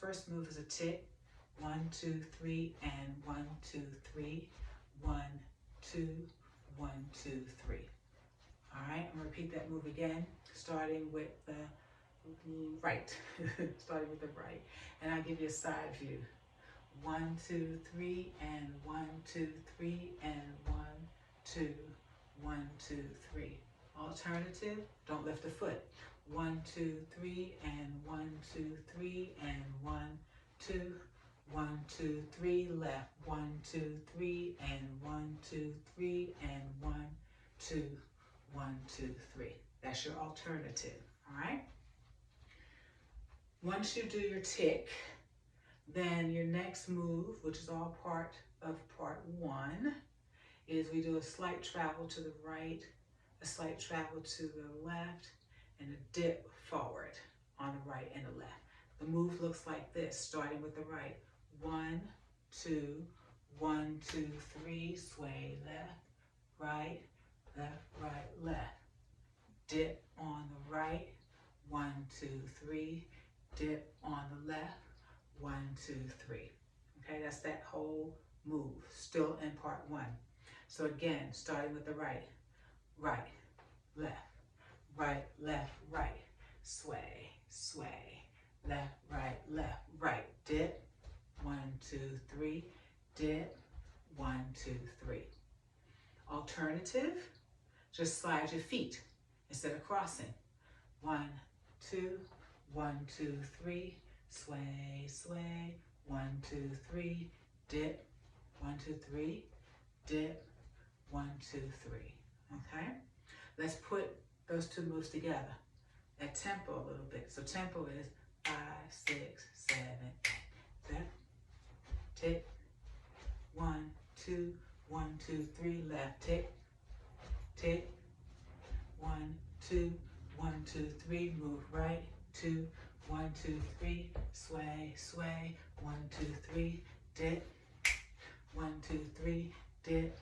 First move is a tick. 1, 2, 3, and 1, 2, 3. 1, 2, 1, 2, 3. All right, I'm gonna repeat that move again, starting with the right. Starting with the right. And I'll give you a side view. 1, 2, 3, and 1, 2, 3, and 1, 2, 1, 2, 3. Alternative, don't lift the foot. 1, 2, 3, and 1, 2, 3, and 1, 2, 1, 2, 3, left. 1, 2, 3, and 1, 2, 3, and 1, 2, 1, 2, 3. That's your alternative, all right? Once you do your tick, then your next move, which is all part of part 1, is we do a slight travel to the right, a slight travel to the left, and a dip forward on the right and the left. The move looks like this, starting with the right. 1, 2, 1, 2, 3, sway left, right, left. Dip on the right, 1, 2, 3, dip on the left, 1, 2, 3. Okay, that's that whole move, still in part 1. So again, starting with the right, left, right, sway, left, right, dip, 1, 2, 3, dip, 1, 2, 3. Alternative, just slide your feet instead of crossing. 1, 2, 1, 2, 3, sway, 1, 2, 3, dip, 1, 2, 3, dip, 1, 2, 3. Okay? Let's put those two moves together at tempo a little bit. So tempo is 5, 6, 7, 8. Left, tick, 1, 2, 1, 2, 3, left, tick, 1, 2, 1, 2, 3, move right, 2, 1, 2, 3, sway, 1, 2, 3, dip, 1, 2, 3, dip,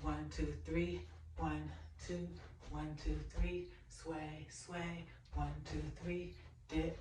1, 2, 3, 1, 2, 1, 2, 3, sway, 1, 2, 3, dip,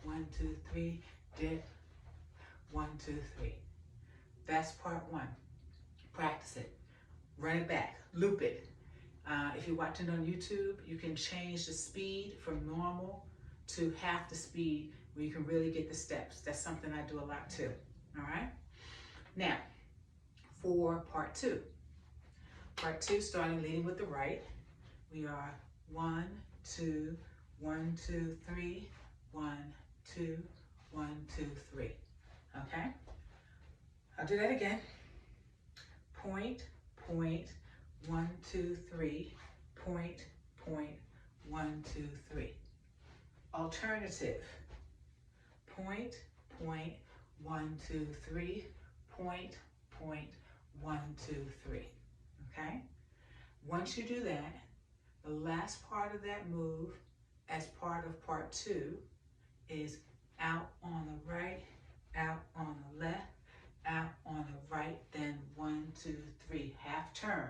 1, 2, 3, dip, 1, 2, 3. That's part 1. Practice it. Run it back. Loop it. If you're watching on YouTube, you can change the speed from normal to half the speed where you can really get the steps. That's something I do a lot too. All right? Now, for part 2. Part 2, starting leading with the right. We are 1, 2, 1, 2, 3, 1, 2, 1, 2, 3. Okay? I'll do that again. Point, 1, 2, 3, point, 1, 2, 3. Alternative, point, 1, 2, 3, point, 1, 2, 3. Okay? Once you do that, the last part of that move as part of part 2 is out on the right, out on the left, out on the right, then 1, 2, 3, half turn.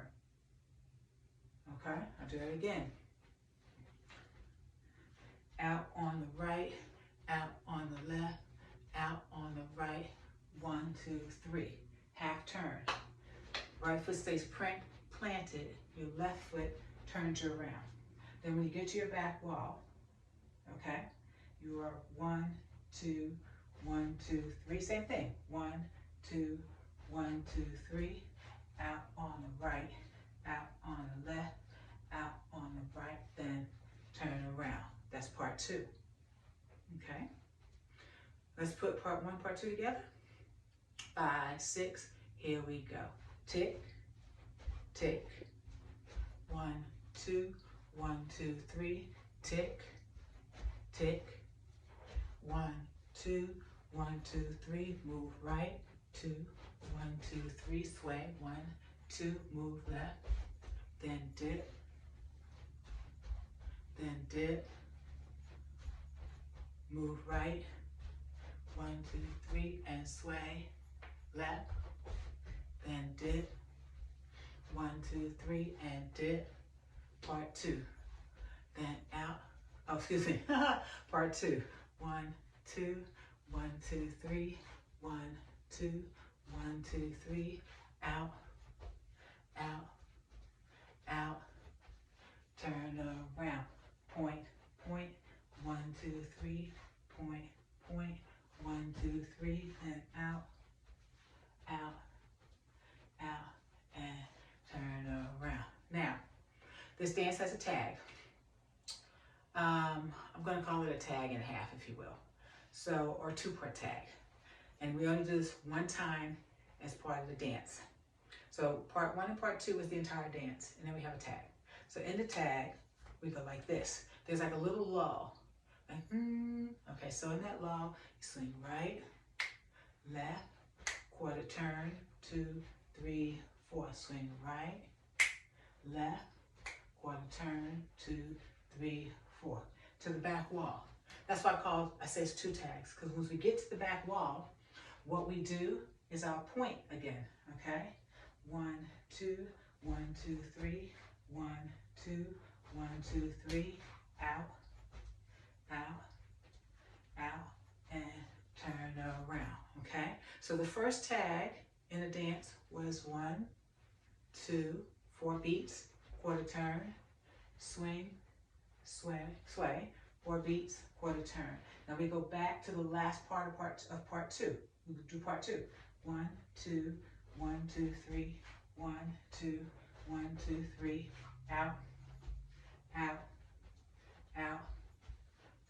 Okay, I'll do that again. Out on the right, out on the left, out on the right, 1, 2, 3, half turn. Right foot stays planted, your left foot turns you around. Then when you get to your back wall, okay, you are 1, 2, 1, 2, 3, same thing. 1, 2, 1, 2, 3, out on the right, out on the left, out on the right, then turn around. That's part 2. Okay? Let's put part 1, part 2 together. 5, 6, here we go. Tick, 1, 2, 1, 2, 3, tick, 1, 2, 1, 2, 3, move right, 2, 1, 2, 3, sway, 1, 2, move left, then dip, move right, 1, 2, 3, and sway, left, then dip, 1, 2, 3, and dip, part 2, then out, oh, excuse me, part 2, 1, 2, 1, 2, 3, 1, 2, 1, 2, 3, out, out, out, turn around, point, point, 1, 2, 3, point, point, 1, 2, 3, and out, out, out, and turn around. Now, this dance has a tag. I'm going to call it a tag and a half, if you will. So, or 2-part tag. And we only do this one time as part of the dance. So part 1 and part 2 is the entire dance, and then we have a tag. So in the tag, we go like this. There's like a little lull. Like, okay, so in that lull, you swing right, left, quarter turn, 2, 3, 4. Swing right, left, quarter turn, 2, 3, 4. To the back wall. That's why I say it's 2 tags, because once we get to the back wall, what we do is our point again, okay? 1, 2, 1, 2, 3, 1, 2, 1, 2, 3, out, out, out, and turn around, okay? So the first tag in the dance was 1, 2, 4 beats, quarter turn, swing, sway, sway, 4 beats, quarter turn. Now we go back to the last part of part 2. We do part 2. 1, 2, 1, 2, 3, 1, 2, 1, 2, 3, out, out, out,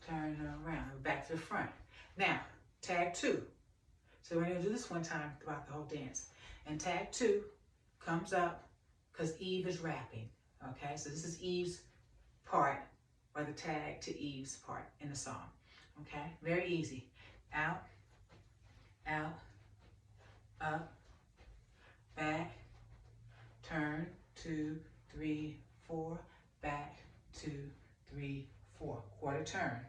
turn around, back to the front. Now, tag 2. So we're gonna do this one time throughout the whole dance. And tag 2 comes up because Eve is rapping, okay? So this is Eve's part, or the tag to Eve's part in the song, okay? Very easy. Out, out, up, back, turn, 2, 3, 4, back, 2, 3, 4, quarter turn.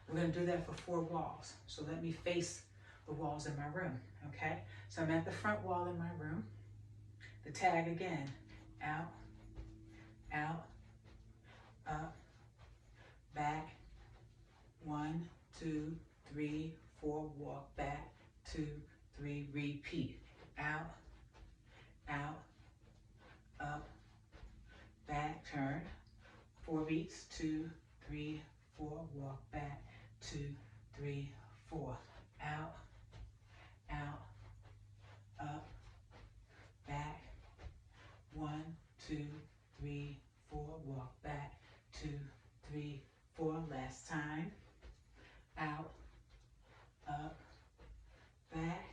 We're going to do that for 4 walls. So let me face the walls in my room, okay? So I'm at the front wall in my room. The tag again, out, out, up, back, 1, 2, 3, 4, walk back, 2, 3, repeat, out, out, up, back, turn, 4 beats, 2, 3, 4, walk back, 2, 3, 4, out, out, up, back, 1, 2, 3, 4, walk back, 2, 3, 4, last time, out, up, back,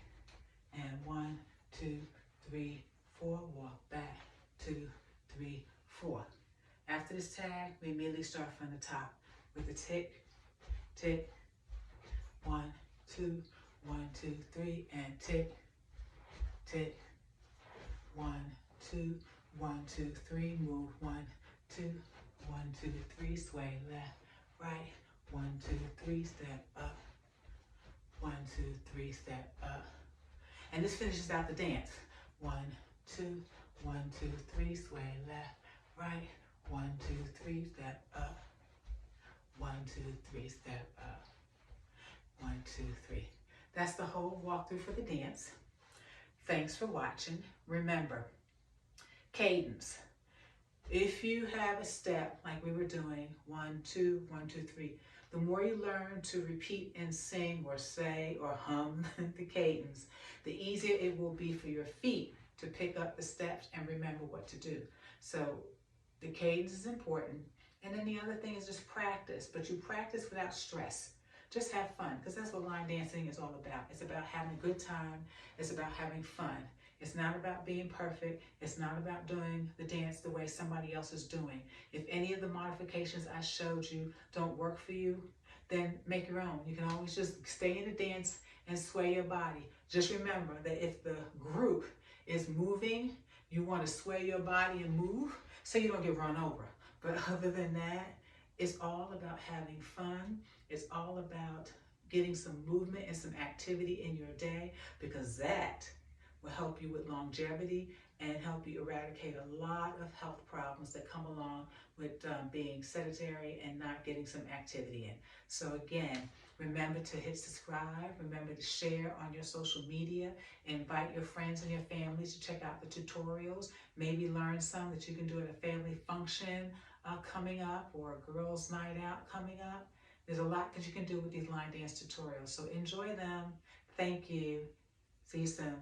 and 1, 2, 3, 4, walk back, 2, 3, 4. After this tag, we immediately start from the top with the tick, tick, 1, 2, 1, 2, 3, and tick, tick, 1, 2, 1, 2, 3, move, 1, 2, 1, 2, 3, sway left, right, 1, 2, 3, step up, 1, 2, 3, step up. And this finishes out the dance. 1, 2, 1, 2, 3, sway left, right, 1, 2, 3, step up, 1, 2, 3, step up, 1, 2, 3. That's the whole walkthrough for the dance. Thanks for watching. Remember, cadence. If you have a step like we were doing, 1, 2, 1, 2, 3, the more you learn to repeat and sing or say or hum the cadence, the easier it will be for your feet to pick up the steps and remember what to do. So the cadence is important. And then the other thing is just practice, but you practice without stress. Just have fun, because that's what line dancing is all about. It's about having a good time. It's about having fun. It's not about being perfect. It's not about doing the dance the way somebody else is doing. If any of the modifications I showed you don't work for you, then make your own. You can always just stay in the dance and sway your body. Just remember that if the group is moving, you want to sway your body and move so you don't get run over. But other than that, it's all about having fun. It's all about getting some movement and some activity in your day, because that will help you with longevity and help you eradicate a lot of health problems that come along with being sedentary and not getting some activity in. So again, Remember to hit subscribe. Remember to share on your social media. Invite your friends and your families to check out the tutorials. Maybe learn some that you can do at a family function coming up, or a girls' night out coming up. There's a lot that you can do with these line dance tutorials. So enjoy them. Thank you. See you soon.